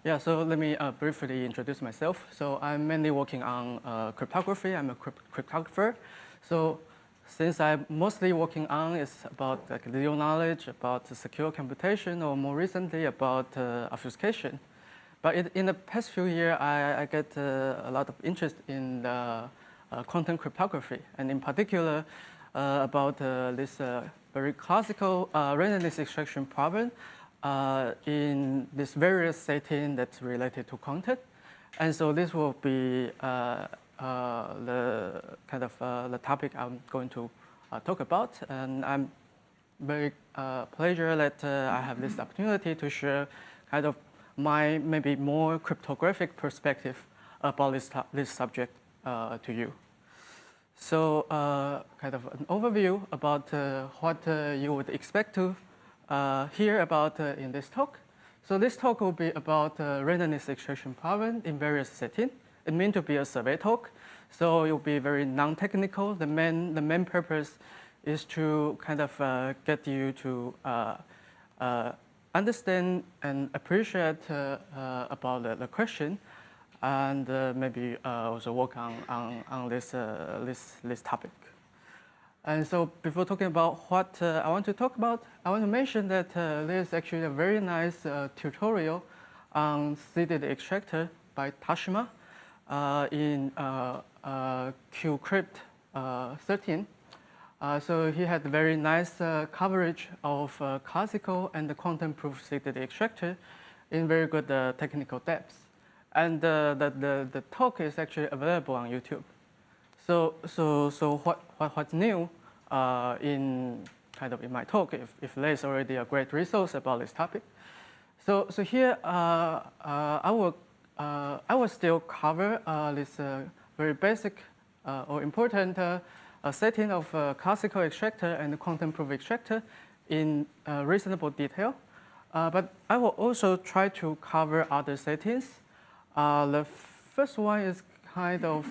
Yeah, so let me briefly introduce myself. So I'm mainly working on cryptography. I'm a cryptographer. So since I'm mostly working on is about like zero knowledge, about secure computation, or more recently about obfuscation. But in the past few years, I get a lot of interest in quantum cryptography, and in particular about this very classical randomness extraction problem in this various setting that's related to quantum. And so this will be the kind of the topic I'm going to talk about. And I'm very pleasure that I have this opportunity to share kind of my maybe more cryptographic perspective about this subject to you. So kind of an overview about what you would expect to hear about in this talk. So this talk will be about randomness extraction problem in various settings. It means to be a survey talk, so it will be very non-technical. The main purpose is to kind of get you to understand and appreciate about the question, and maybe also work on this topic. And so before talking about what I want to talk about, I want to mention that there's actually a very nice tutorial on seeded extractor by Tashima in QCrypt 13. So he had very nice coverage of classical and quantum proof seeded extractor in very good technical depth. And the talk is actually available on YouTube. So what's new in kind of in my talk, if there's already a great resource about this topic. So here I will still cover this very basic or important setting of classical extractor and quantum proof extractor in reasonable detail. But I will also try to cover other settings. The first one is kind of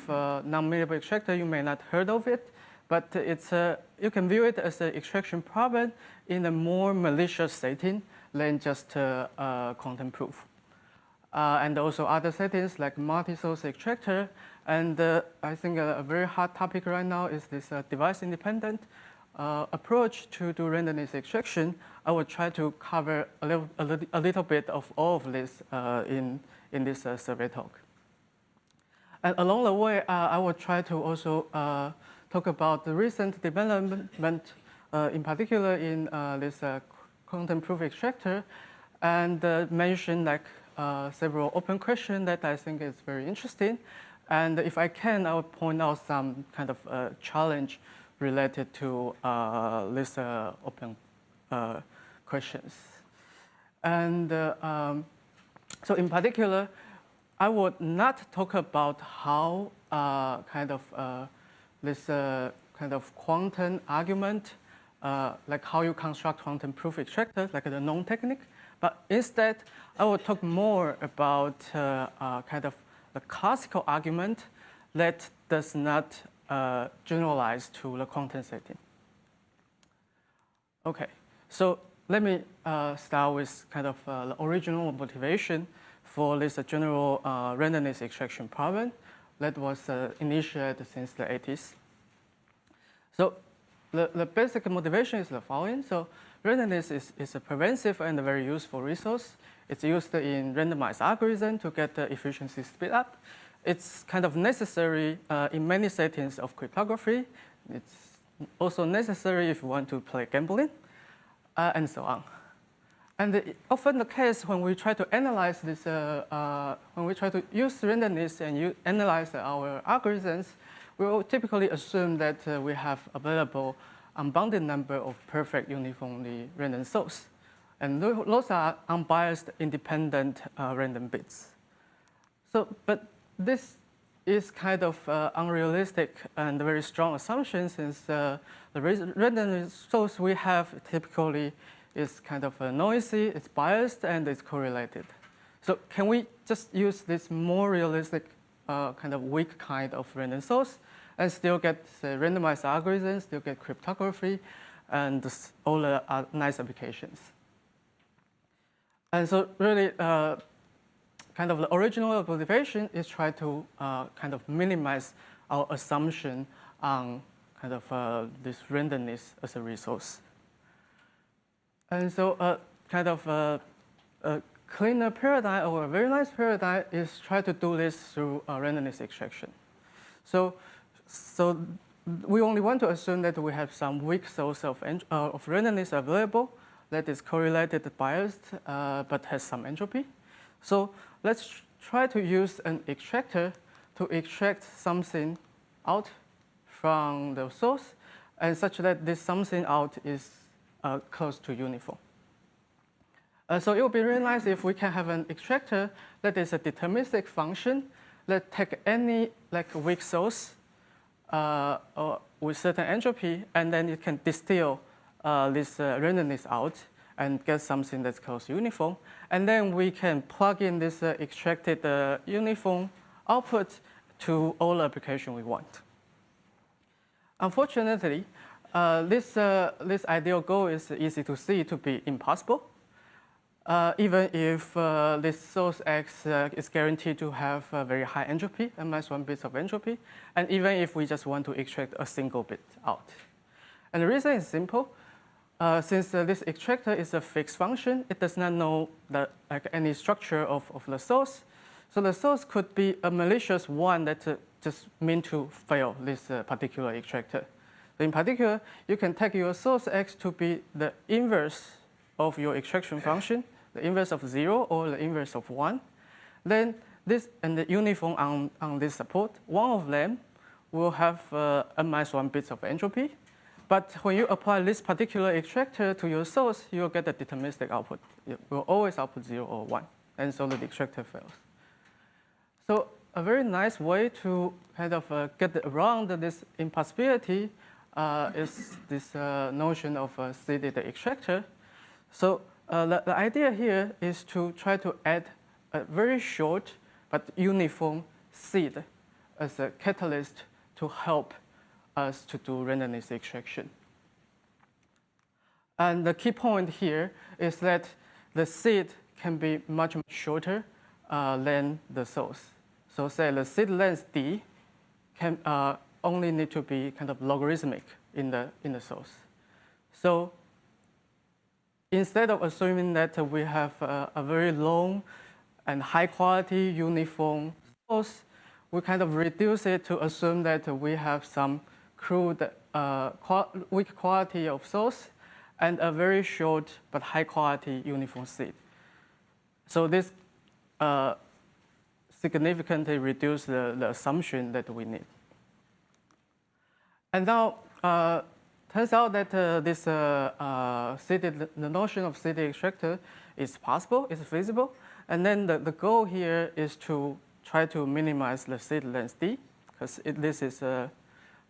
non-mutable extractor. You may not heard of it, but it's you can view it as an extraction problem in a more malicious setting than just quantum proof. And also other settings like multi-source extractor. And I think a very hot topic right now is this device-independent approach to do randomness extraction. I will try to cover a little bit of all of this in this survey talk. And along the way, I will try to also talk about the recent development, in particular in this quantum proof extractor, and mention like several open questions that I think is very interesting. And if I can, I will point out some kind of challenge related to this open questions. And so in particular, I would not talk about how kind of this kind of quantum argument, like how you construct quantum proof extractor, like the known technique. But instead, I will talk more about kind of the classical argument that does not generalize to the quantum setting. Okay, so let me start with kind of the original motivation for this general randomness extraction problem that was initiated since the 80s. So the basic motivation is the following. So randomness is a pervasive and a very useful resource. It's used in randomized algorithm to get the efficiency speed up. It's kind of necessary in many settings of cryptography. It's also necessary if you want to play gambling, and so on. And often the case when we try to analyze this, when we try to use randomness and analyze our algorithms, we will typically assume that we have available unbounded number of perfect uniformly random sources. And those are unbiased independent random bits. So, but this is kind of unrealistic and very strong assumption, since the random source we have typically is kind of noisy, it's biased, and it's correlated. So can we just use this more realistic kind of weak kind of random source and still get randomized algorithms, still get cryptography, and all the nice applications? And so really, kind of the original motivation is try to kind of minimize our assumption on kind of this randomness as a resource. And so kind of a cleaner paradigm or a very nice paradigm is try to do this through randomness extraction. So we only want to assume that we have some weak source of randomness available that is correlated biased but has some entropy. So let's try to use an extractor to extract something out from the source, and such that this something out is close to uniform. So it would be really nice if we can have an extractor that is a deterministic function that take any weak source or with certain entropy, and then it can distill this randomness out and get something that's close to uniform. And then we can plug in this extracted uniform output to all the application we want. Unfortunately, this ideal goal is easy to see to be impossible. Even if this source X is guaranteed to have a very high entropy, -1 bits of entropy, and even if we just want to extract a single bit out. And the reason is simple. Since this extractor is a fixed function, it does not know any structure of the source. So the source could be a malicious one that just meant to fail this particular extractor. So in particular, you can take your source X to be the inverse of your extraction function, the inverse of 0 or the inverse of 1. Then this and the uniform on this support, one of them will have -1 bits of entropy. But when you apply this particular extractor to your source, you'll get a deterministic output. It will always output 0 or 1, and so the extractor fails. So a very nice way to kind of get around this impossibility is this notion of a seeded extractor. So the idea here is to try to add a very short but uniform seed as a catalyst to help us to do randomness extraction. And the key point here is that the seed can be much shorter than the source. So say the seed length d can only need to be kind of logarithmic in the source. So instead of assuming that we have a very long and high quality uniform source, we kind of reduce it to assume that we have some crude weak quality of source and a very short but high quality uniform seed. So this significantly reduces the assumption that we need. And now, turns out that the notion of seeded extractor is possible, is feasible. And then the goal here is to try to minimize the seed length d, because this is a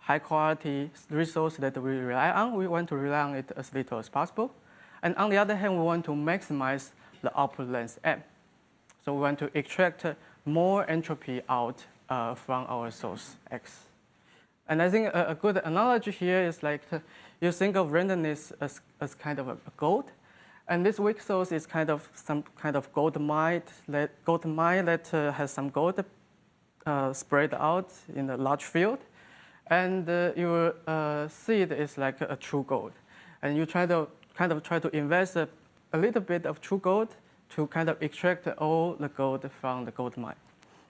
high quality resource that we rely on. We want to rely on it as little as possible. And on the other hand, we want to maximize the output length m. So we want to extract more entropy out from our source X. And I think a good analogy here is like you think of randomness as kind of a gold. And this weak source is kind of some kind of gold mine that has some gold spread out in a large field. And your seed is like a true gold. And you try to invest a little bit of true gold to kind of extract all the gold from the gold mine.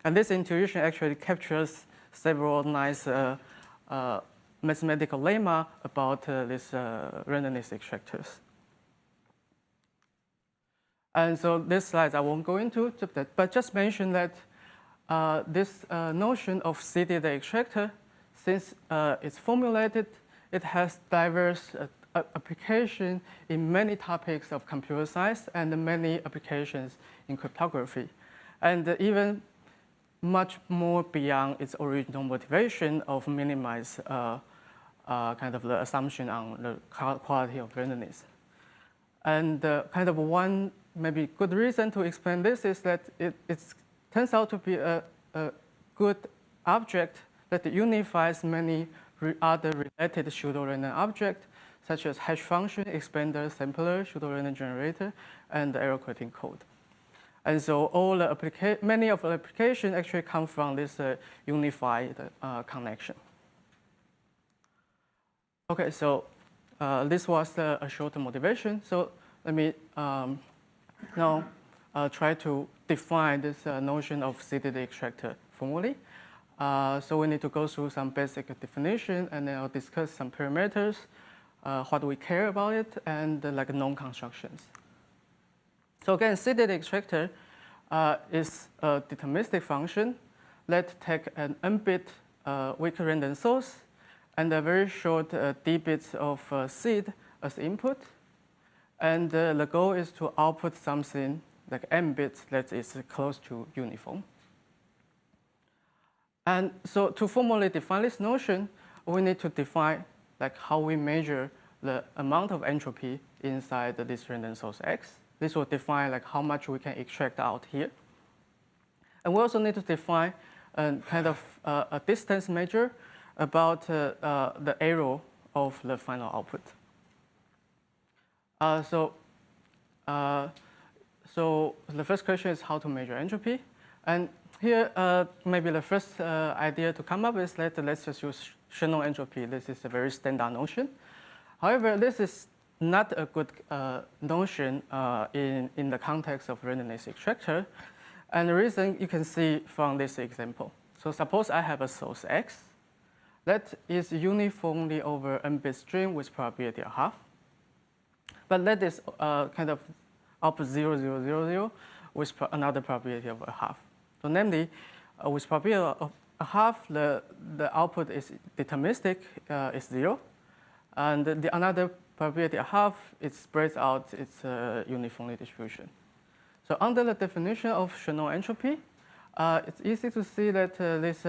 And this intuition actually captures several nice mathematical lemma about these randomness extractors. And so this slide I won't go into, but just mention that this notion of seeded extractor, since it's formulated, it has diverse application in many topics of computer science and many applications in cryptography, and even much more beyond its original motivation of minimize kind of the assumption on the quality of randomness. And kind of one maybe good reason to explain this is that it turns out to be a good object that unifies many other related pseudo-random objects, such as hash function, expander, sampler, pseudo-random generator, and error correcting code. And so many of the applications actually come from this unified connection. Okay, so this was a short motivation. So let me now try to define this notion of CDD extractor formally. So we need to go through some basic definition, and then I'll discuss some parameters, what we care about it, and like known constructions. So again, CDD extractor is a deterministic function that take an n-bit weak random source and a very short d bits of seed as input. And the goal is to output something like n bits that is close to uniform. And so to formally define this notion, we need to define like how we measure the amount of entropy inside this random source X. This will define like how much we can extract out here. And we also need to define a kind of a distance measure about the error of the final output. So the first question is how to measure entropy. And here, maybe the first idea to come up is that let's just use Shannon entropy. This is a very standard notion. However, this is not a good notion in the context of randomness extractor. And the reason you can see from this example. So suppose I have a source X that is uniformly over n-bit string with probability of half. But that is kind of output 0, 0, 0, 0 with another probability of a half. So namely, with probability of a half, the output is deterministic, is 0. And the another probability of half, it spreads out its uniformly distribution. So under the definition of Shannon entropy, it's easy to see that this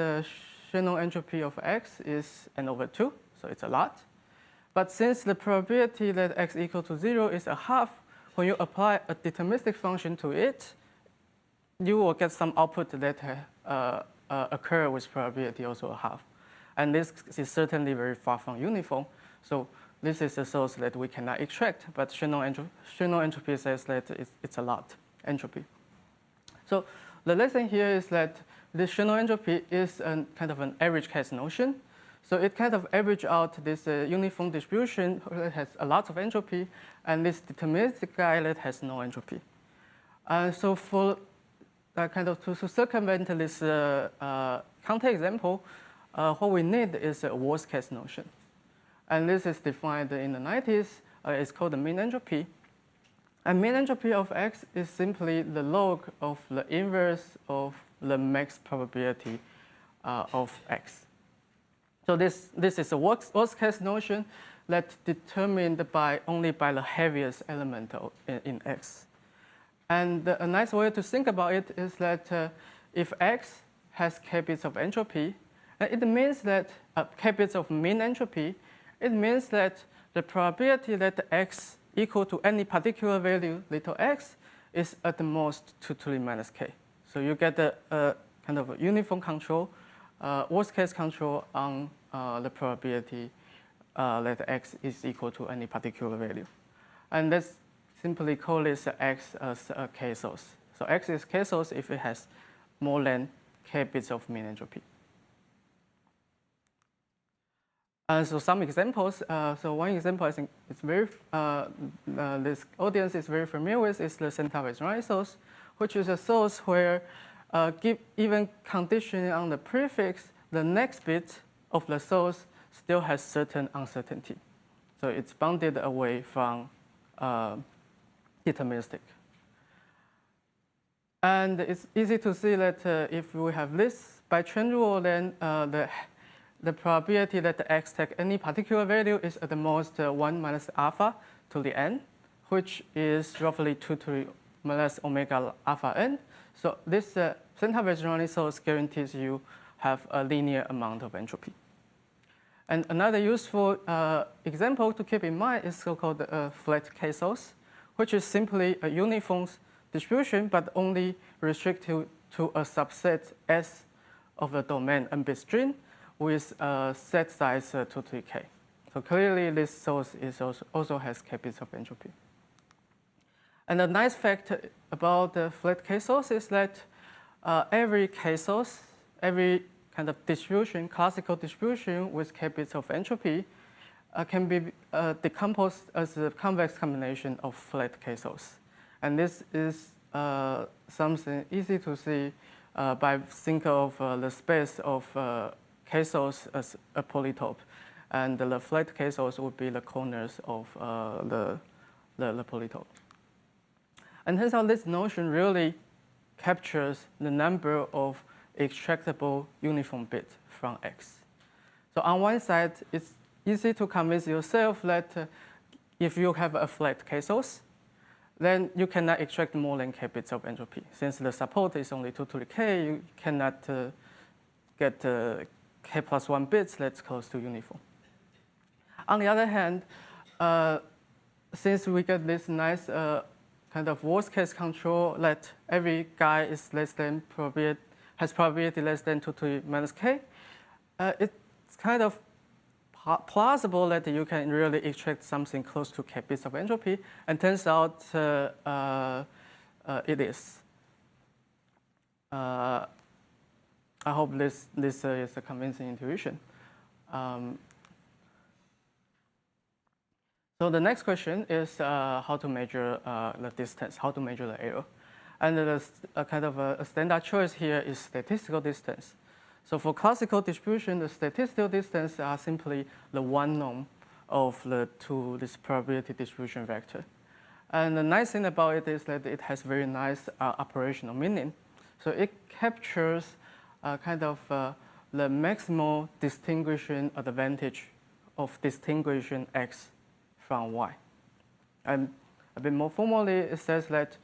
Shannon entropy of X is n/2, so it's a lot. But since the probability that X equal to 0 is a half, when you apply a deterministic function to it, you will get some output that occur with probability also a half. And this is certainly very far from uniform. So this is a source that we cannot extract, but Shannon entropy says that it's a lot entropy. So the lesson here is that this Shannon entropy is kind of an average case notion. So it kind of average out this uniform distribution that has a lot of entropy, and this deterministic guy that has no entropy. So for kind of to circumvent this counterexample, what we need is a worst case notion. And this is defined in the 90s. It's called the mean entropy. And mean entropy of X is simply the log of the inverse of the max probability of X. So this is a worst case notion that's determined only by the heaviest element in X. And a nice way to think about it is that if X has k bits of entropy, it means that k bits of mean entropy, it means that the probability that X equal to any particular value, little x, is at the most 2 to the minus k. So you get a kind of a uniform control, worst case control on the probability that x is equal to any particular value. And let's simply call this x as a k source. So x is k source if it has more than k bits of mean entropy. So some examples. So one example I think it's very this audience is very familiar with is the centaur-Weissenreich source, which is a source where even conditioning on the prefix, the next bit of the source still has certain uncertainty. So it's bounded away from deterministic. And it's easy to see that if we have this by chain rule, then the probability that the x take any particular value is at the most 1 minus alpha to the n, which is roughly 2 to the minus omega alpha n. So this centaur-Weissenreich source guarantees you have a linear amount of entropy. And another useful example to keep in mind is so-called flat k source, which is simply a uniform distribution, but only restricted to a subset S of the domain n-bit string with a set size 2 to the k. So clearly, this source is also has k bits of entropy. And a nice fact about the flat K source is that every K source, every kind of distribution, classical distribution with K bits of entropy can be decomposed as a convex combination of flat K source. And this is something easy to see by think of the space of K source as a polytope. And the flat K source would be the corners of the polytope. And turns out this notion really captures the number of extractable uniform bits from X. So on one side, it's easy to convince yourself that if you have a flat K source, then you cannot extract more than K bits of entropy. Since the support is only 2 to the K, you cannot get K plus 1 bits that's close to uniform. On the other hand, since we get this nice kind of worst case control that every guy is less than has probability less than 2 to the minus K, it's kind of plausible that you can really extract something close to K bits of entropy, and turns out it is. I hope this is a convincing intuition. So the next question is how to measure the distance, how to measure the error. And a kind of a standard choice here is statistical distance. So for classical distribution, the statistical distance are simply the one norm of this probability distribution vector. And the nice thing about it is that it has very nice operational meaning. So it captures kind of the maximal distinguishing advantage of distinguishing X from Y. And a bit more formally, it says that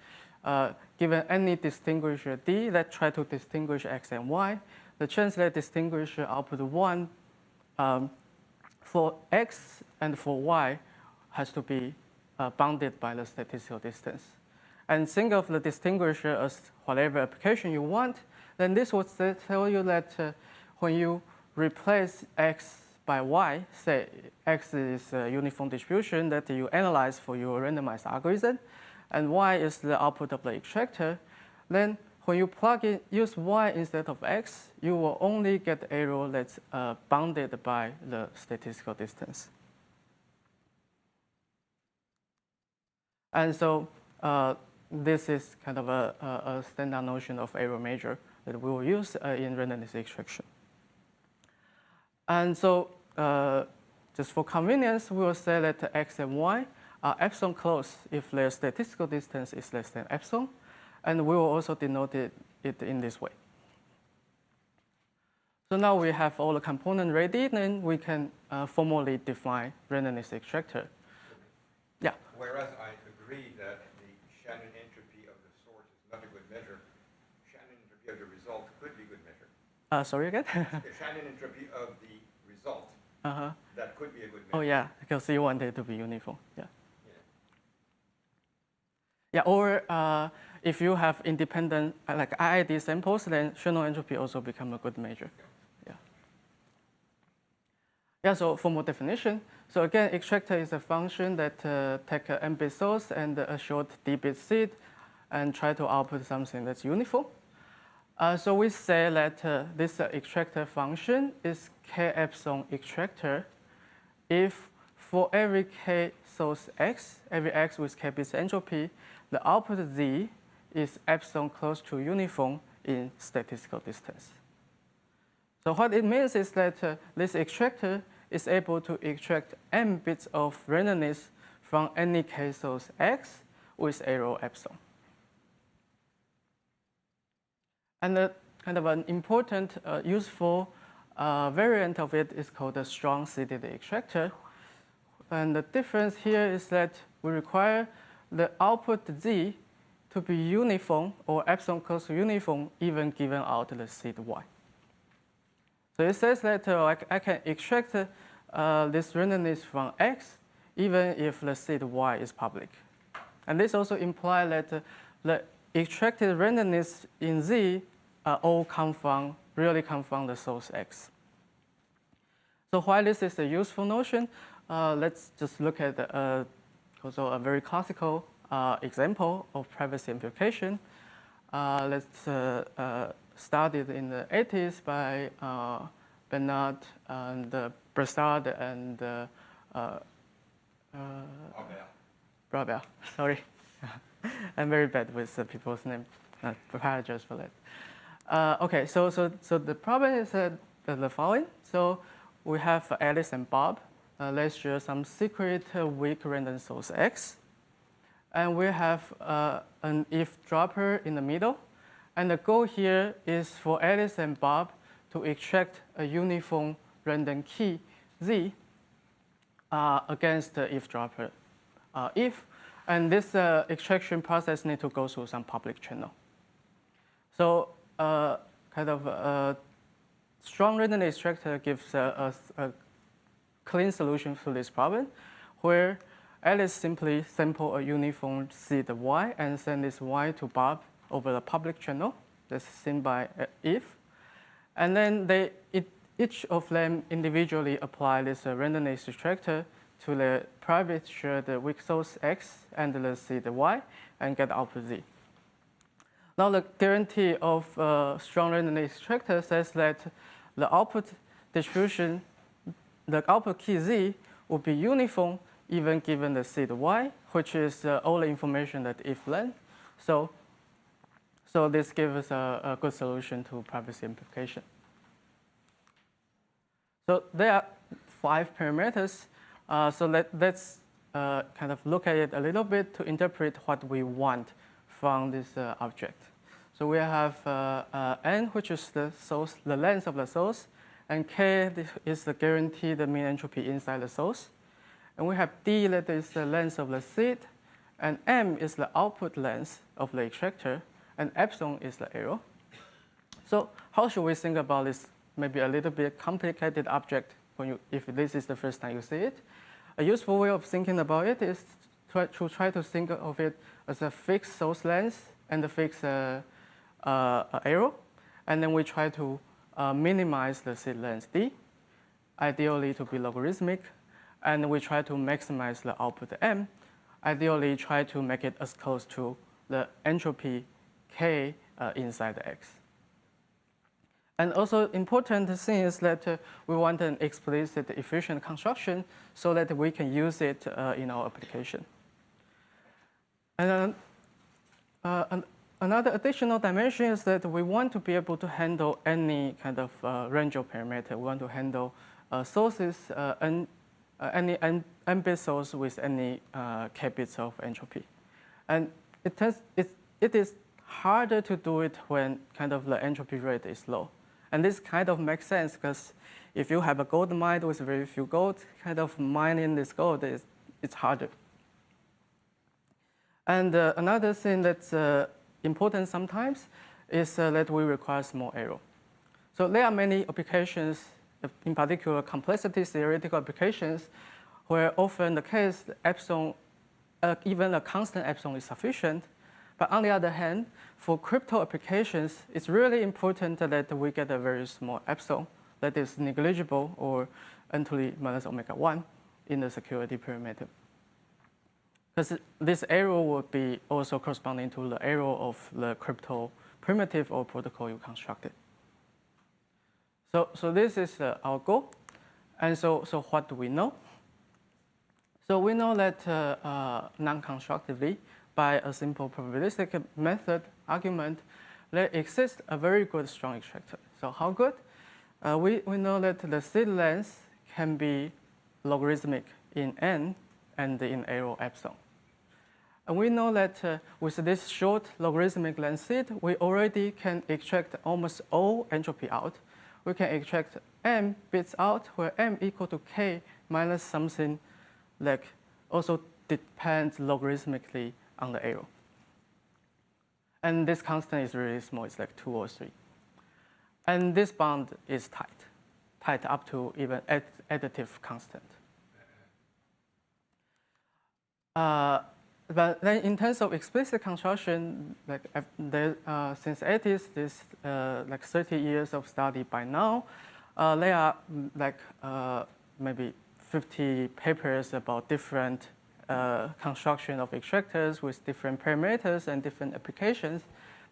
given any distinguisher D that try to distinguish X and Y, the chance that distinguisher output 1 for X and for Y has to be bounded by the statistical distance. And think of the distinguisher as whatever application you want, then this would tell you that when you replace X by Y, say X is a uniform distribution that you analyze for your randomized algorithm, and Y is the output of the extractor, then when you plug in, use Y instead of X, you will only get error that's bounded by the statistical distance. And so this is kind of a standard notion of error measure that we will use in randomness extraction. And so just for convenience, we will say that X and Y are epsilon close if their statistical distance is less than epsilon. And we will also denote it in this way. So now we have all the components ready, then we can formally define randomness extractor. Yeah? Whereas I agree that the Shannon entropy of the source is not a good measure, Shannon entropy of the result could be a good measure. Sorry again? The Shannon entropy of the result, that could be a good measure. Oh yeah, because you want it to be uniform. Yeah. Yeah, or if you have independent, like IID samples, then Shannon entropy also become a good measure. Yeah, so for more definition, so again, extractor is a function that take an n-bit source and a short d-bit seed and try to output something that's uniform. So we say that this extractor function is k epsilon extractor if for every k source x, every x with k bits entropy, the output z is epsilon close to uniform in statistical distance. So what it means is that this extractor is able to extract m bits of randomness from any k source x with error epsilon. And kind of an important, useful variant of it is called the strong seeded extractor. And the difference here is that we require the output z to be uniform or epsilon close to uniform even given out the seed y. So it says that I can extract this randomness from x even if the seed y is public. And this also implies that the extracted randomness in z all really come from the source x. So why this is a useful notion, let's just look at also a very classical example of privacy implication. Let's start it in the 80s by Bernard and Broussard and Robert. Sorry, I'm very bad with people's names. Apologize for that. Okay, so the problem is the following. So we have Alice and Bob. Let's share some secret weak random source X. And we have an eavesdropper in the middle. And the goal here is for Alice and Bob to extract a uniform random key Z against the eavesdropper if. And this extraction process needs to go through some public channel. So kind of a strong random extractor gives a clean solution to this problem, where Alice simply sample a uniform seed Y and send this Y to Bob over the public channel. That's seen by if. And then each of them individually apply this randomness extractor to the private shared weak source X and the seed Y and get output Z. Now the guarantee of strong randomness extractor says that the output distribution, the output key Z will be uniform even given the seed Y, which is all the information that if learned. So this gives us a good solution to privacy implication. So there are 5 parameters. So let's kind of look at it a little bit to interpret what we want from this object. So we have n, which is the source, the length of the source, and k is the guaranteed mean entropy inside the source. And we have d, that is the length of the seed, and m is the output length of the extractor, and epsilon is the error. So how should we think about this maybe a little bit complicated object if this is the first time you see it? A useful way of thinking about it is to try to think of it as a fixed source length and a fixed error. And then we try to minimize the seed length d, ideally to be logarithmic. And we try to maximize the output m, ideally try to make it as close to the entropy k inside the X. And also important thing is that we want an explicit efficient construction so that we can use it in our application. And another additional dimension is that we want to be able to handle any kind of range of parameter. We want to handle sources, any n-bit source with any k bits of entropy. And it is harder to do it when kind of the entropy rate is low. And this kind of makes sense because if you have a gold mine with very few gold, kind of mining this gold it's harder. And another thing that's important sometimes is that we require small error. So there are many applications, in particular complexity theoretical applications, where often the case epsilon, even a constant epsilon is sufficient. But on the other hand, for crypto applications, it's really important that we get a very small epsilon that is negligible or n to the minus omega 1 in the security parameter. Because this error would be also corresponding to the error of the crypto primitive or protocol you constructed. So this is our goal. And so what do we know? So we know that non-constructively, by a simple probabilistic method argument, there exists a very good strong extractor. So how good? We know that the seed length can be logarithmic in n and in error epsilon. And we know that with this short logarithmic length seed, we already can extract almost all entropy out. We can extract m bits out, where m equal to k minus something like also depends logarithmically on the error. And this constant is really small, it's like 2 or 3. And this bound is tight up to even additive constant. But then in terms of explicit construction, like since 80s, this like 30 years of study by now, there are like maybe 50 papers about different construction of extractors with different parameters and different applications.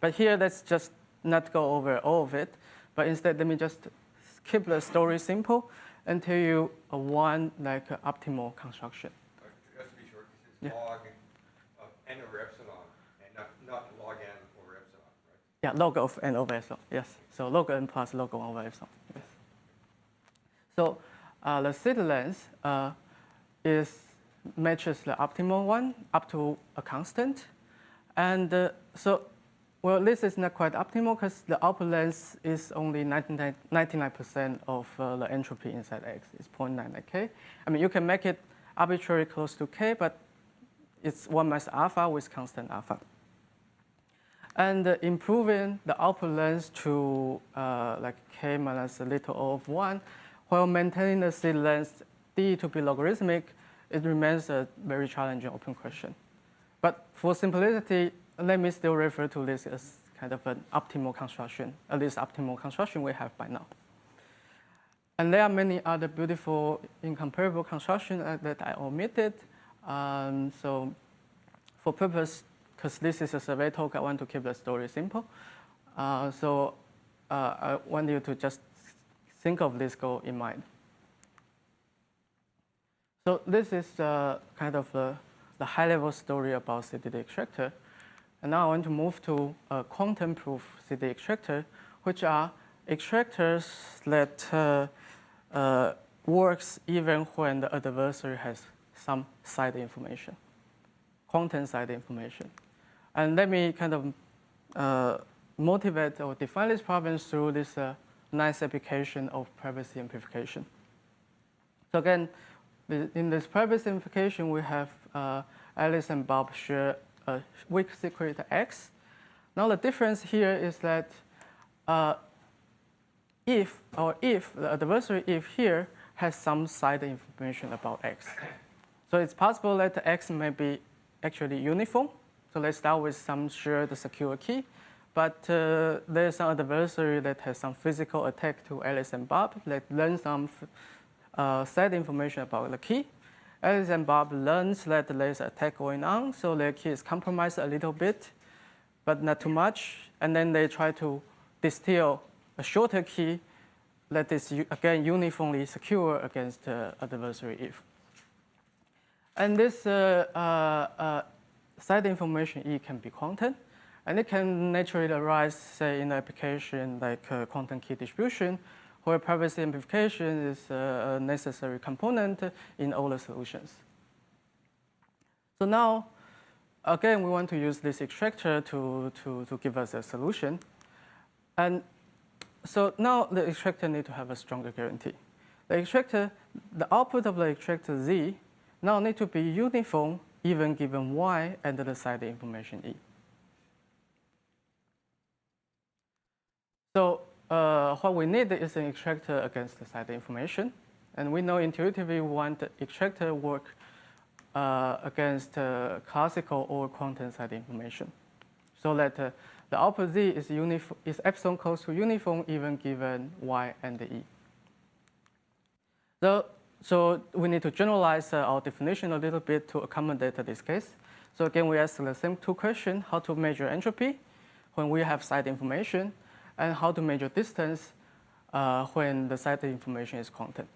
But here, let's just not go over all of it, but instead, let me just keep the story simple and tell you one optimal construction. Just to be short, this is log of n over epsilon, and not log n over epsilon, right? Yeah, log of n over epsilon, yes. So log n plus log 1 over epsilon, yes. So the seed length matches the optimal one up to a constant. And well, this is not quite optimal because the output length is only 99% of the entropy inside X. It's 0.9 K. I mean, you can make it arbitrarily close to K, but it's 1 minus alpha with constant alpha. And improving the output length to K minus a little O of 1, while maintaining the seed length D to be logarithmic, it remains a very challenging open question. But for simplicity, let me still refer to this as kind of an optimal construction, at least optimal construction we have by now. And there are many other beautiful incomparable constructions that I omitted. So for purpose, because this is a survey talk, I want to keep the story simple. So I want you to just think of this goal in mind. So this is kind of the high-level story about CDD extractor. And now I want to move to a quantum-proof CD extractor, which are extractors that works even when the adversary has some side information, quantum side information. And let me kind of motivate or define this problem through this nice application of privacy amplification. So again, in this privacy amplification, we have Alice and Bob share a weak secret X. Now the difference here is that if the adversary if here has some side information about X. So it's possible that X may be actually uniform. So let's start with some shared secure key. But there's some adversary that has some physical attack to Alice and Bob that learns some side information about the key. Alice and Bob learns that there's an attack going on, so their key is compromised a little bit, but not too much. And then they try to distill a shorter key that is, again, uniformly secure against adversary if. And this side information E can be quantum, and it can naturally arise, say, in an application like quantum key distribution, where privacy amplification is a necessary component in all the solutions. So now, again, we want to use this extractor to give us a solution. And so now the extractor needs to have a stronger guarantee. The extractor, the output of the extractor Z now need to be uniform even given Y and the side information E. So what we need is an extractor against the side information. And we know intuitively we want the extractor work against classical or quantum side information. So that the output Z is epsilon close to uniform even given Y and E. So we need to generalize our definition a little bit to accommodate this case. So again, we ask the same two questions: how to measure entropy when we have side information, and how to measure distance when the side information is quantum.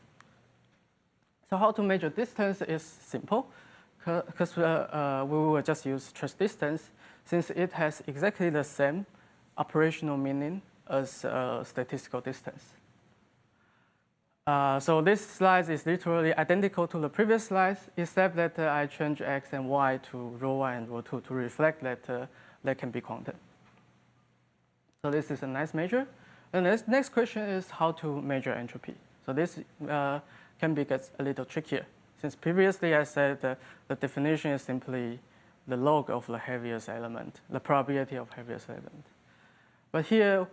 So how to measure distance is simple, because we will just use trace distance, since it has exactly the same operational meaning as statistical distance. So this slide is literally identical to the previous slides, except that I change X and Y to rho 1 and rho 2 to reflect that they can be quantum. So this is a nice measure. And the next question is how to measure entropy. So this can get a little trickier, since previously I said the definition is simply the log of the heaviest element, the probability of heaviest element. But here,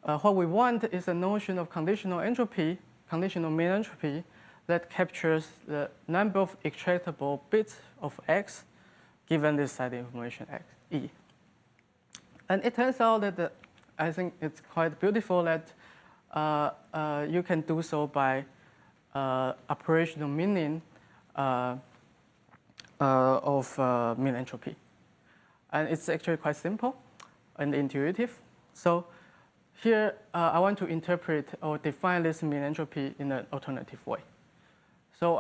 what we want is a notion of conditional entropy, conditional mean entropy, that captures the number of extractable bits of X given this side information X, E. And it turns out that I think it's quite beautiful that you can do so by operational meaning mean entropy. And it's actually quite simple and intuitive. So here, I want to interpret or define this mean entropy in an alternative way. So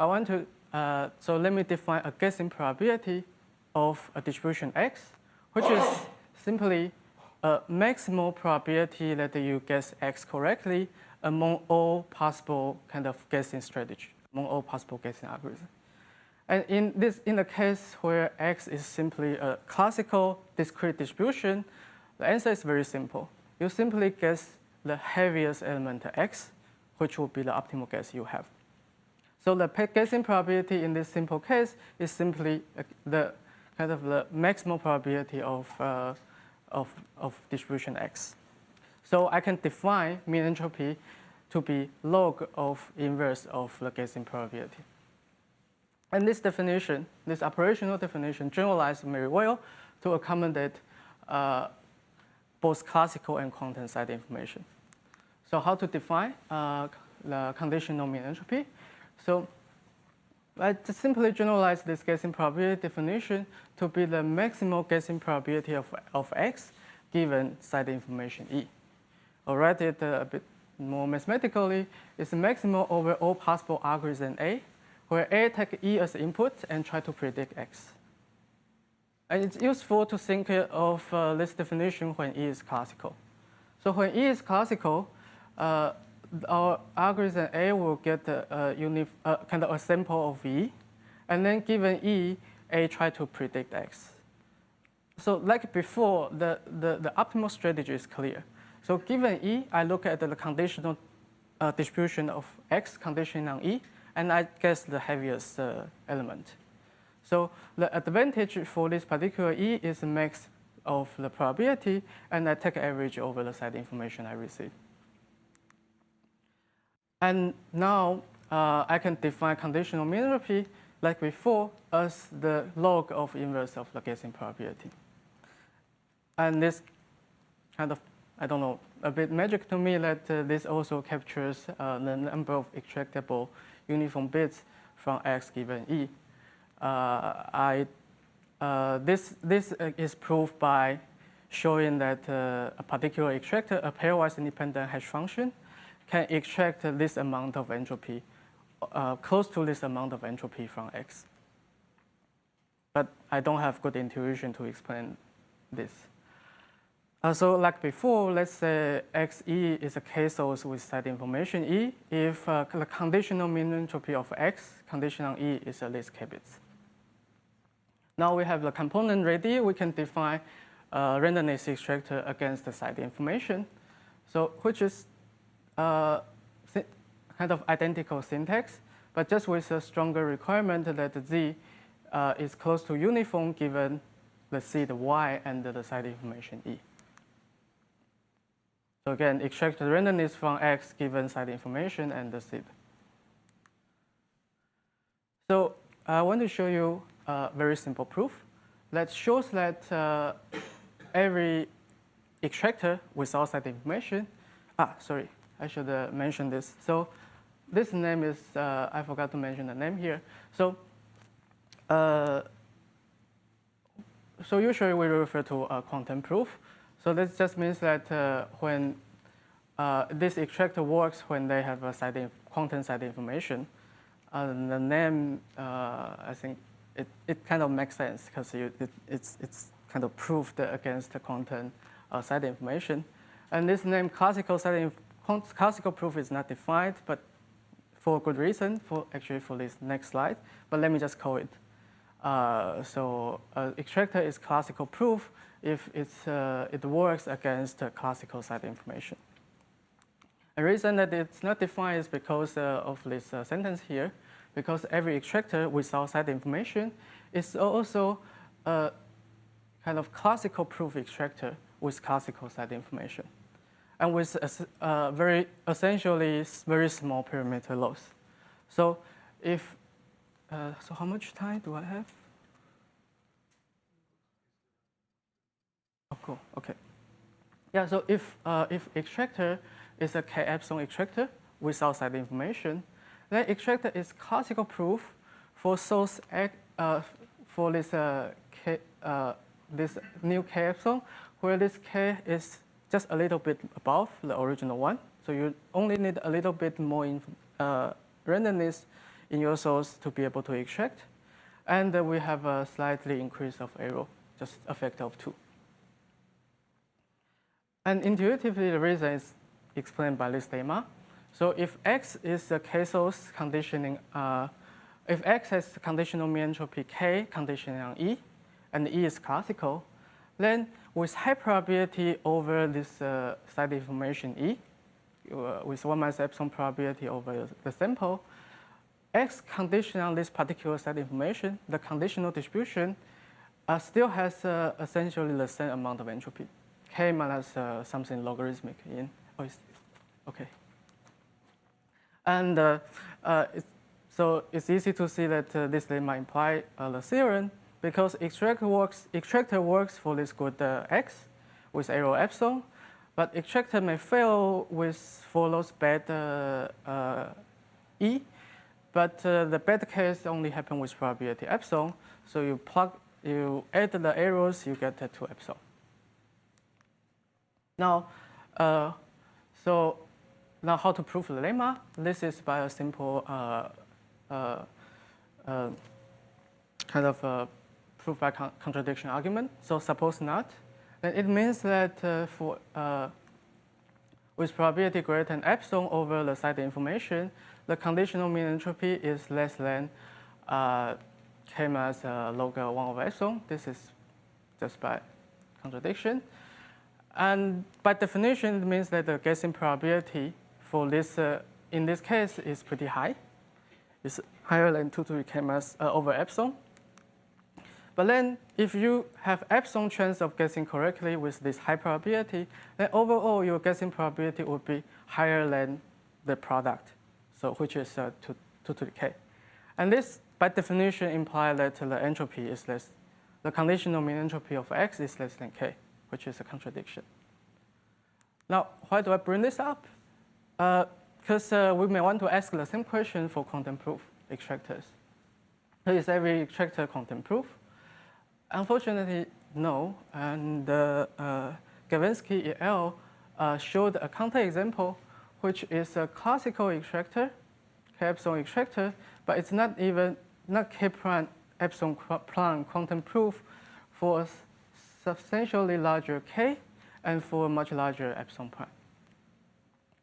so let me define a guessing probability of a distribution X, which is simply a maximal probability that you guess X correctly among all possible kind of guessing strategy, among all possible guessing algorithms. And in the case where X is simply a classical discrete distribution, the answer is very simple. You simply guess the heaviest element X, which will be the optimal guess you have. So the guessing probability in this simple case is simply the kind of the maximal probability of distribution X. So I can define mean entropy to be log of inverse of the guessing probability. And this definition, this operational definition, generalized very well to accommodate both classical and quantum side information. So how to define the conditional mean entropy? So I just simply generalize this guessing probability definition to be the maximal guessing probability of X given side information E. I'll write it a bit more mathematically. It's maximal over all possible algorithms A, where A take E as input and try to predict X. And it's useful to think of this definition when E is classical. So when E is classical, our algorithm A will get kind of a sample of E, and then given E, A try to predict X. So like before, the optimal strategy is clear. So given E, I look at the conditional distribution of X conditioned on E, and I guess the heaviest element. So the advantage for this particular E is the max of the probability, and I take average over the side information I receive. And now I can define conditional mean entropy like before as the log of inverse of the guessing probability. And this kind of, I don't know, a bit magic to me that this also captures the number of extractable uniform bits from X given E. This is proved by showing that a particular extractor, a pairwise independent hash function, can extract this amount of entropy, close to this amount of entropy from X. But I don't have good intuition to explain this. So like before, let's say XE is a k-source with side information E if the conditional mean entropy of X condition on E is at least k bits. Now we have the component ready. We can define randomness extractor against the side information, so which is kind of identical syntax, but just with a stronger requirement that Z is close to uniform given the seed Y and the side information E. So again, extract the randomness from X given side information and the seed. So I want to show you a very simple proof that shows that every extractor without side information, sorry, I should mention this. So this name is, I forgot to mention the name here. So, so usually we refer to a quantum proof. So this just means that when this extractor works when they have a quantum side information, the name, I think it kind of makes sense because it's kind of proved against the quantum side information. And this name classical proof is not defined, but for a good reason, actually for this next slide. But let me just call it. So extractor is classical proof if it works against classical side information. The reason that it's not defined is because of this sentence here, because every extractor without side information is also a kind of classical proof extractor with classical side information, and with essentially very small parameter loss. So if so, how much time do I have? Oh, cool. Okay. Yeah. So if extractor is a k epsilon extractor without side information, then extractor is classical proof for source for this this new k epsilon, where this k is just a little bit above the original one. So you only need a little bit more randomness in your source to be able to extract. And we have a slightly increase of error, just a factor of 2. And intuitively, the reason is explained by this lemma. So if X is a k-source conditioning, if X has conditional mean entropy K conditioning on E, and E is classical, then with high probability over this side information E, with 1 minus epsilon probability over the sample, X condition on this particular side information, the conditional distribution still has essentially the same amount of entropy, K minus something logarithmic in. Okay. And so it's easy to see that this lemma implies the theorem, because extractor works for this good X with error epsilon, but extractor may fail for those bad E, but the bad case only happen with probability epsilon. So you add the errors, you get 2 epsilon. Now, now how to prove the lemma? This is by a simple kind of proof by contradiction argument. So suppose not, then it means that with probability greater than epsilon over the side information, the conditional mean entropy is less than K minus log 1 over epsilon. This is just by contradiction. And by definition, it means that the guessing probability for this, in this case, is pretty high. It's higher than 2 to the K minus over epsilon. But then if you have epsilon chance of guessing correctly with this high probability, then overall your guessing probability would be higher than the product, so which is 2 to the K. And this, by definition, implies that the entropy is less, the conditional mean entropy of X is less than K, which is a contradiction. Now, why do I bring this up? Because we may want to ask the same question for quantum proof extractors. So is every extractor quantum proof? Unfortunately, no. And Gavinsky et al. Showed a counterexample, which is a classical extractor, K epsilon extractor, but it's not K prime epsilon prime quantum proof for a substantially larger K and for a much larger epsilon prime.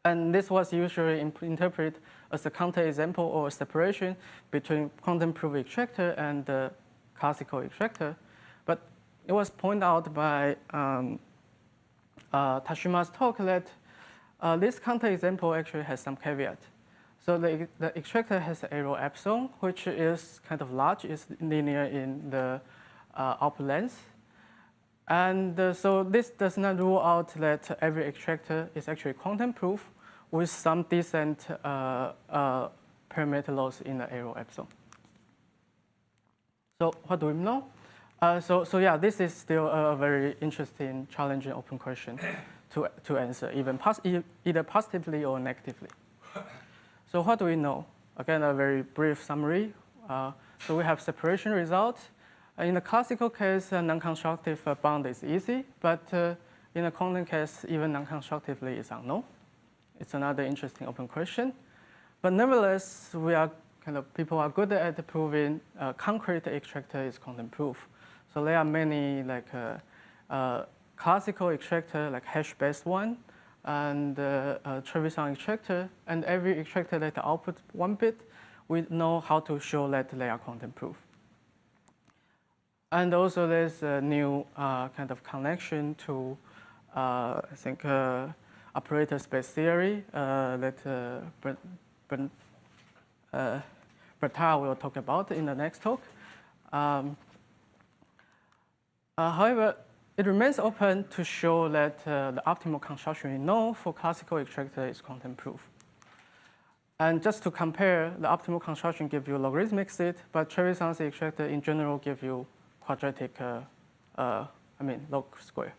And this was usually interpreted as a counterexample or a separation between quantum proof extractor and the classical extractor. But it was pointed out by Tashima's talk that this counterexample actually has some caveat. So the extractor has error epsilon, which is kind of large, is linear in the output length. And so this does not rule out that every extractor is actually quantum proof with some decent parameter loss in the error epsilon. So what do we know? So yeah, this is still a very interesting, challenging open question to answer, either positively or negatively. So what do we know? Again, a very brief summary. So we have separation result. In the classical case, a non-constructive bound is easy, but in the quantum case, even non-constructively is unknown. It's another interesting open question. But nevertheless, people are good at proving concrete extractor is quantum proof. So there are many classical extractor, like hash-based one, and Trevisan extractor, and every extractor that output 1 bit, we know how to show that they are quantum proof. And also there's a new kind of connection to, I think, operator space theory that Bertha will talk about in the next talk. However, it remains open to show that the optimal construction we know for classical extractor is quantum proof. And just to compare, the optimal construction gives you logarithmic seed, but Trevisan's extractor in general give you quadratic, log square.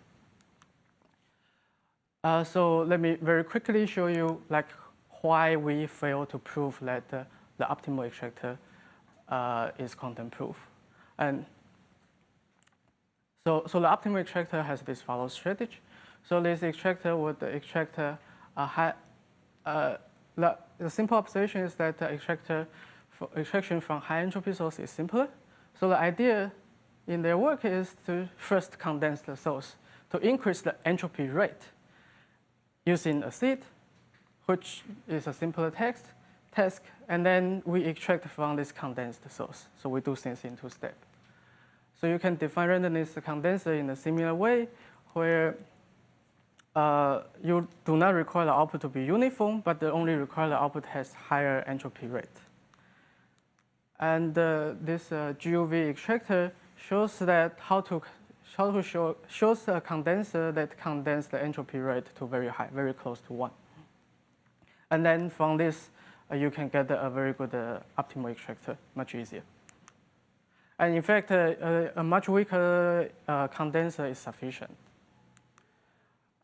So let me very quickly show you why we fail to prove that the optimal extractor is quantum proof. And So the optimal extractor has this follow strategy. So this extractor would extract a high. The simple observation is that the extraction from high entropy source is simpler. So the idea in their work is to first condense the source to increase the entropy rate using a seed, which is a simpler task, and then we extract from this condensed source. So we do things in two steps. So you can define randomness condenser in a similar way, where you do not require the output to be uniform, but they only require the output has higher entropy rate. And this GUV extractor shows that shows a condenser that condense the entropy rate to very high, very close to 1. And then from this, you can get a very good optimal extractor, much easier. And in fact, a much weaker condenser is sufficient.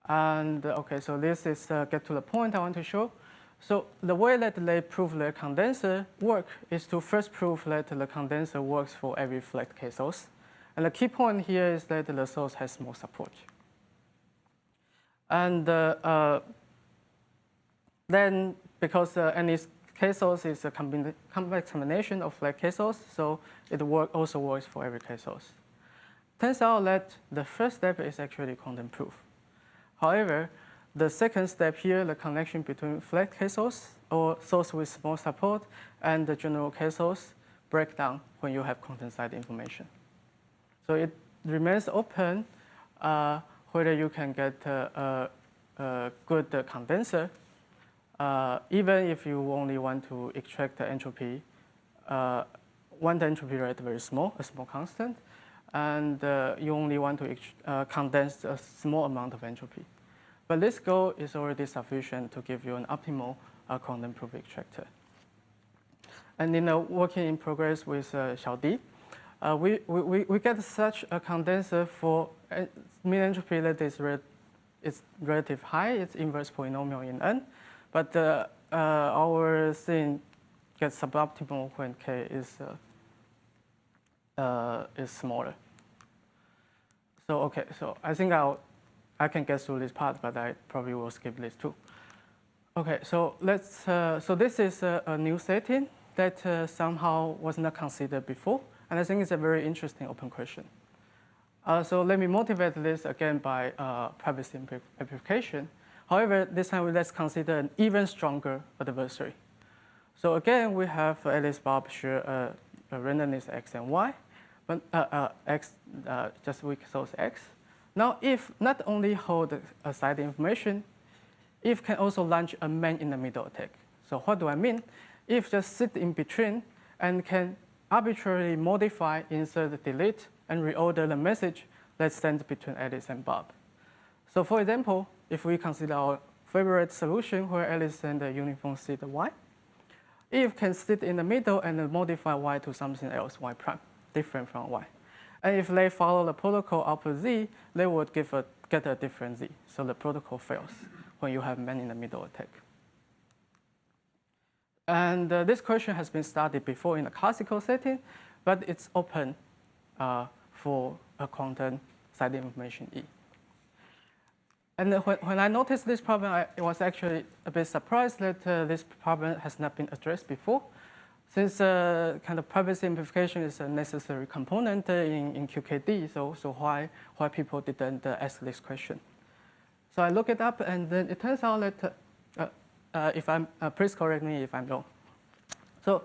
And okay, so this is get to the point I want to show. So the way that they prove the condenser work is to first prove that the condenser works for every flat K source. And the key point here is that the source has more support. And then because any K source is a complex combination of flat K source, so it also works for every K source. Turns out that the first step is actually quantum proof. However, the second step here, the connection between flat K source or source with small support and the general K source break down when you have quantum-side information. So it remains open whether you can get a good condenser, even if you only want to extract the entropy, want the entropy rate very small, a small constant, and you only want to condense a small amount of entropy. But this goal is already sufficient to give you an optimal quantum proof extractor. And in working in progress with Xiaodi, we get such a condenser for mean entropy that is relatively high. It's inverse polynomial in N. But our thing gets suboptimal when K is smaller. So okay, so I think I can get through this part, but I probably will skip this too. Okay, so so this is a new setting that somehow was not considered before, and I think it's a very interesting open question. So let me motivate this again by privacy amplification. However, this time let's consider an even stronger adversary. So again, we have Alice Bob share a randomness x and y, but x just weak source x. Now, if not only hold aside information, if can also launch a man-in-the-middle attack. So what do I mean? If just sit in between and can arbitrarily modify, insert, delete, and reorder the message that stands between Alice and Bob. So for example, if we consider our favorite solution where Alice sends a uniform seed y, if can sit in the middle and modify y to something else, y prime, different from y. And if they follow the protocol output z, they would get a different z. So the protocol fails when you have man-in-the-middle attack. And this question has been studied before in a classical setting, but it's open for a quantum-side information E. And when I noticed this problem, I was actually a bit surprised that this problem has not been addressed before, since kind of privacy amplification is a necessary component in QKD. So why people didn't ask this question? So I look it up, and then it turns out that please correct me if I'm wrong. So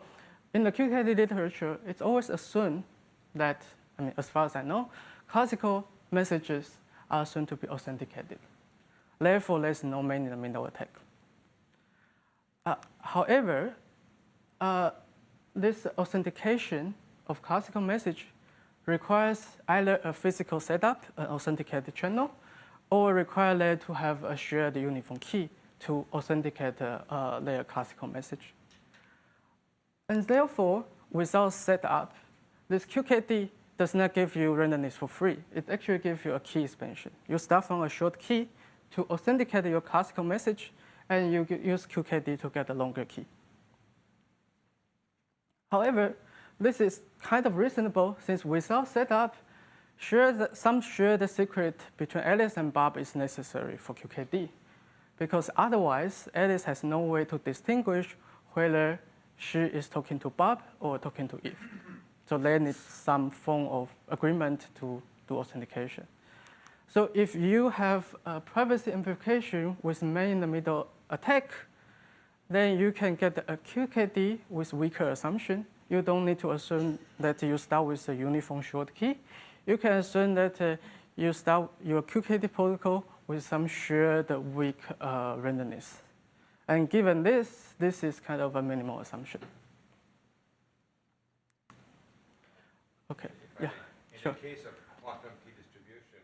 in the QKD literature, it's always assumed that, I mean, as far as I know, classical messages are assumed to be authenticated. Therefore, there's no man-in-the-middle attack. However, this authentication of classical message requires either a physical setup, an authenticated channel, or require them to have a shared uniform key to authenticate their classical message. And therefore, without setup, this QKD does not give you randomness for free. It actually gives you a key expansion. You start from a short key to authenticate your classical message, and you use QKD to get a longer key. However, this is kind of reasonable since without setup, some shared secret between Alice and Bob is necessary for QKD, because otherwise Alice has no way to distinguish whether she is talking to Bob or talking to Eve. So they need some form of agreement to do authentication. So if you have a privacy amplification with man-in-the-middle attack, then you can get a QKD with weaker assumption. You don't need to assume that you start with a uniform short key. You can assume that you start your QKD protocol with some shared weak randomness. And given this is kind of a minimal assumption. Okay, yeah, sure. In the case of quantum key distribution,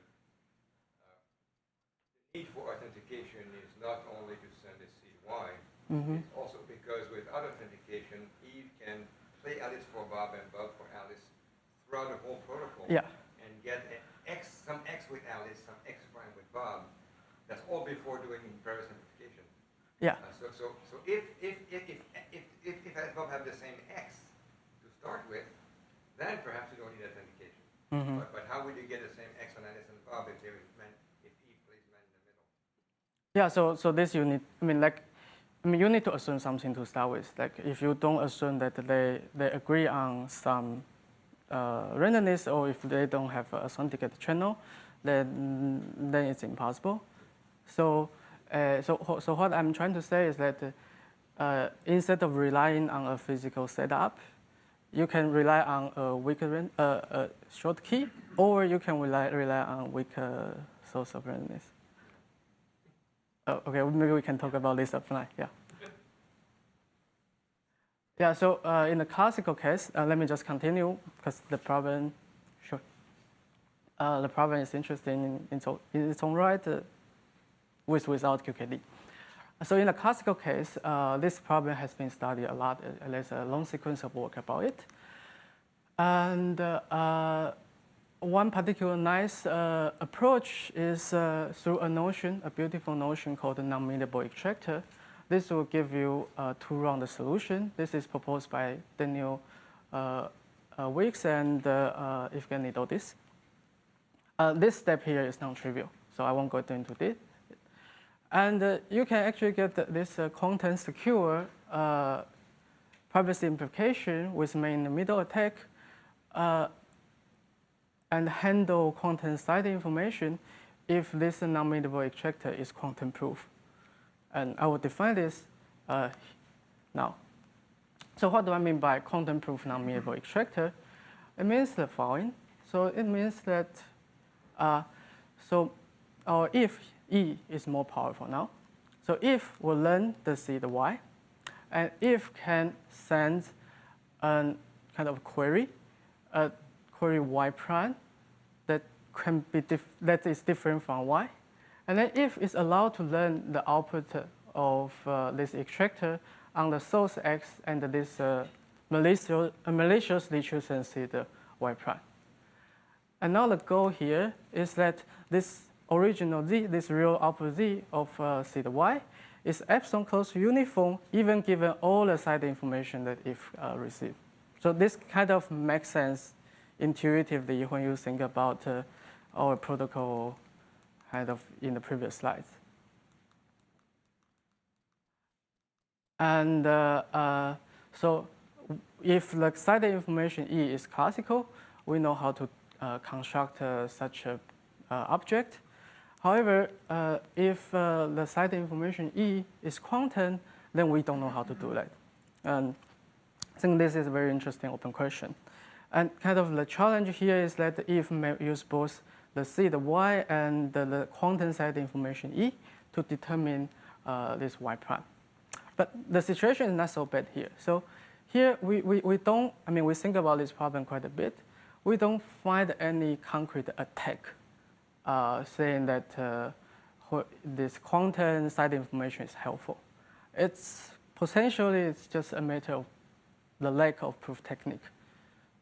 the need for authentication is not only to send a CY, it's also because with other authentication, Eve can play Alice for Bob and Bob for Alice throughout the whole protocol. Yeah. And get some X with Alice, some X prime with Bob. That's all before doing privacy amplification. Yeah. So if Alice and Bob have the same X to start with, then perhaps you don't need authentication. But how would you get the same X on Alice and Bob if Eve plays man in the middle? Yeah. So this you need. You need to assume something to start with. Like if you don't assume that they agree on some randomness, or if they don't have a authenticated channel, then it's impossible. So what I'm trying to say is that instead of relying on a physical setup, you can rely on a weaker short key, or you can rely on weaker source of randomness. Okay, maybe we can talk about this offline. Yeah. Yeah. So in the classical case, let me just continue because the problem, sure. The problem is interesting in its own right, without QKD. So in the classical case, this problem has been studied a lot. There's a long sequence of work about it. And one particular nice approach is through a beautiful notion called the non-mutable extractor. This will give you a two-round solution. This is proposed by Daniel Weeks and Evgeny Dodis. This step here is non-trivial, so I won't go into this. And you can actually get this content-secure privacy implication with man-in-the-middle attack and handle content-side information if this non-mutable extractor is quantum-proof. And I will define this now. So what do I mean by quantum-proof non-mutable extractor? It means the following. So it means that if E is more powerful now, so if will learn the C, the Y, and if can send a kind of query, a query Y prime that is different from Y, and then if it's allowed to learn the output of this extractor on the source X and this maliciously chosen C, the Y prime. And now the goal here is that this original Z, this real output Z of C, the Y, is epsilon close to uniform, even given all the side information that if received. So this kind of makes sense intuitively when you think about our protocol kind of in the previous slides. And so if the side information E is classical, we know how to construct such an object. However, if the side information E is quantum, then we don't know how to do that. And I think this is a very interesting open question. And kind of the challenge here is that if we use both the C, the Y, and the quantum side information E to determine this Y prime. But the situation is not so bad here. So here we don't, we think about this problem quite a bit. We don't find any concrete attack saying that this quantum side information is helpful. It's just a matter of the lack of proof technique.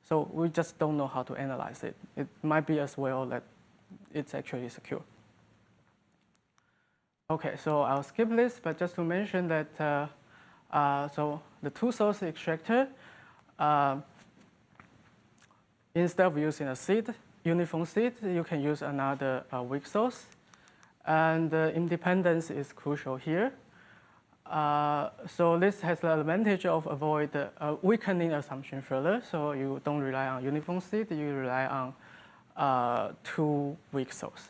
So we just don't know how to analyze it. It might be as well that it's actually secure. Okay, so I'll skip this, but just to mention that so the two-source extractor, instead of using a seed, uniform seed, you can use another weak source. And independence is crucial here. So this has the advantage of avoid weakening assumption further. So you don't rely on uniform seed, you rely on 2 weak sources.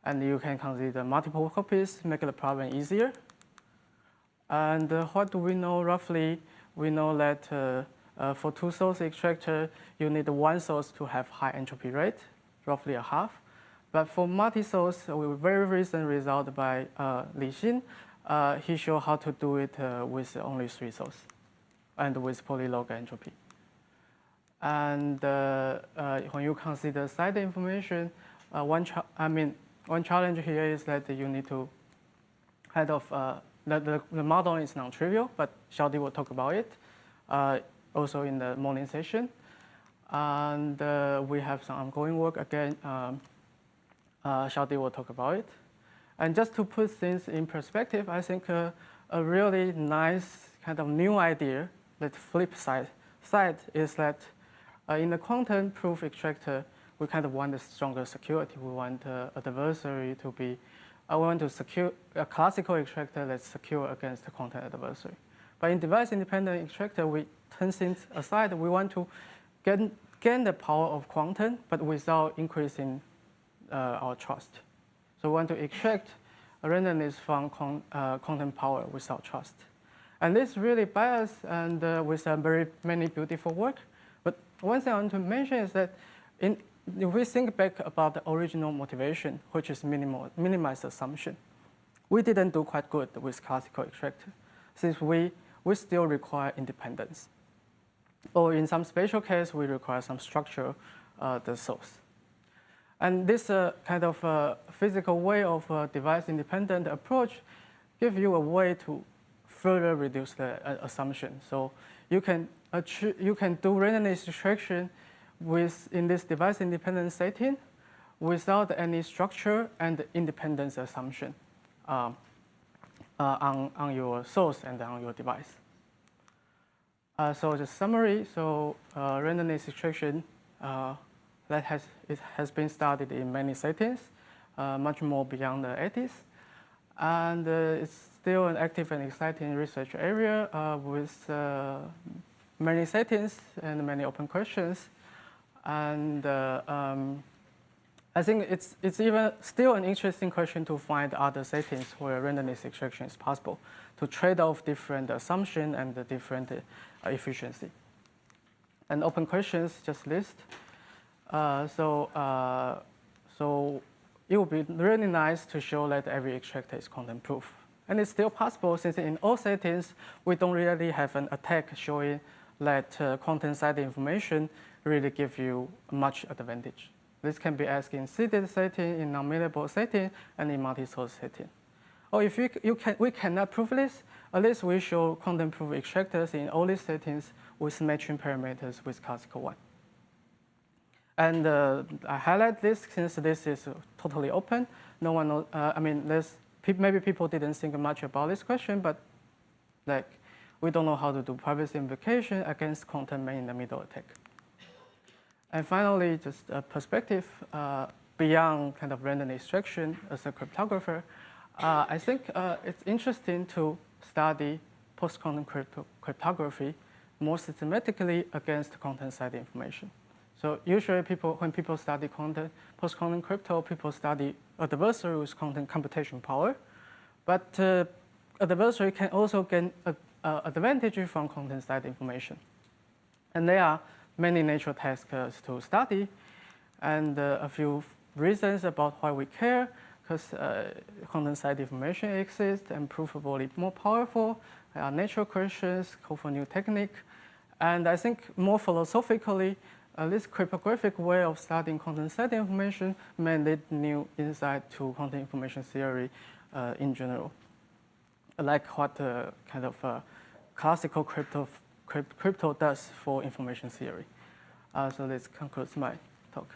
And you can consider multiple copies, make the problem easier. And what do we know roughly? We know that for 2-source extractor, you need 1 source to have high entropy rate, roughly a half. But for multi-source, a very recent result by Li Xin, he showed how to do it with only 3 sources and with polylog entropy. And when you consider side information, one challenge here is that you need to kind of the model is non-trivial, but Xiaodi will talk about it also in the morning session. And we have some ongoing work again. Xiaodi will talk about it. And just to put things in perspective, I think a really nice kind of new idea, that flip side is that in the quantum proof extractor, we kind of want a stronger security. We want adversary to be, we want to secure a classical extractor that's secure against the quantum adversary. But in device-independent extractor, we turn things aside. We want to gain the power of quantum, but without increasing our trust. So we want to extract randomness from quantum power without trust. And this really biased and with very many beautiful work. But one thing I want to mention is that if we think back about the original motivation, which is minimized assumption, we didn't do quite good with classical extractor, since we still require independence. Or in some special case, we require some structure the source. And this kind of physical way of device-independent approach gives you a way to further reduce the assumption. So you can do randomness extraction in this device-independent setting without any structure and independence assumption on your source and on your device. So the summary, so randomness extraction it has been studied in many settings, much more beyond the 80s. And it's still an active and exciting research area with many settings and many open questions. And I think it's even still an interesting question to find other settings where randomness extraction is possible, to trade off different assumption and the different efficiency. And open questions just list. So it would be really nice to show that every extractor is quantum proof. And it's still possible since in all settings, we don't really have an attack showing that quantum side information really give you much advantage. This can be asked in seeded setting, in non-mutable setting, and in multi-source setting. Or if we cannot prove this, at least we show quantum proof extractors in all these settings with matching parameters with classical one. And I highlight this since this is totally open. No one knows, maybe people didn't think much about this question, but like we don't know how to do privacy invocation against quantum man-in-the-middle attack. And finally, just a perspective beyond kind of randomness extraction as a cryptographer. I think it's interesting to study post-quantum cryptography more systematically against quantum side information. So usually when people study post-quantum crypto, people study adversary with quantum computation power. But adversary can also gain advantage from quantum side information. And there are many natural tasks to study, and a few reasons about why we care, because quantum side information exists and provably more powerful. There are natural questions, call for new technique. And I think more philosophically, this cryptographic way of studying quantum side information may lead new insight to quantum information theory in general, like what kind of classical crypto does for information theory. So this concludes my talk.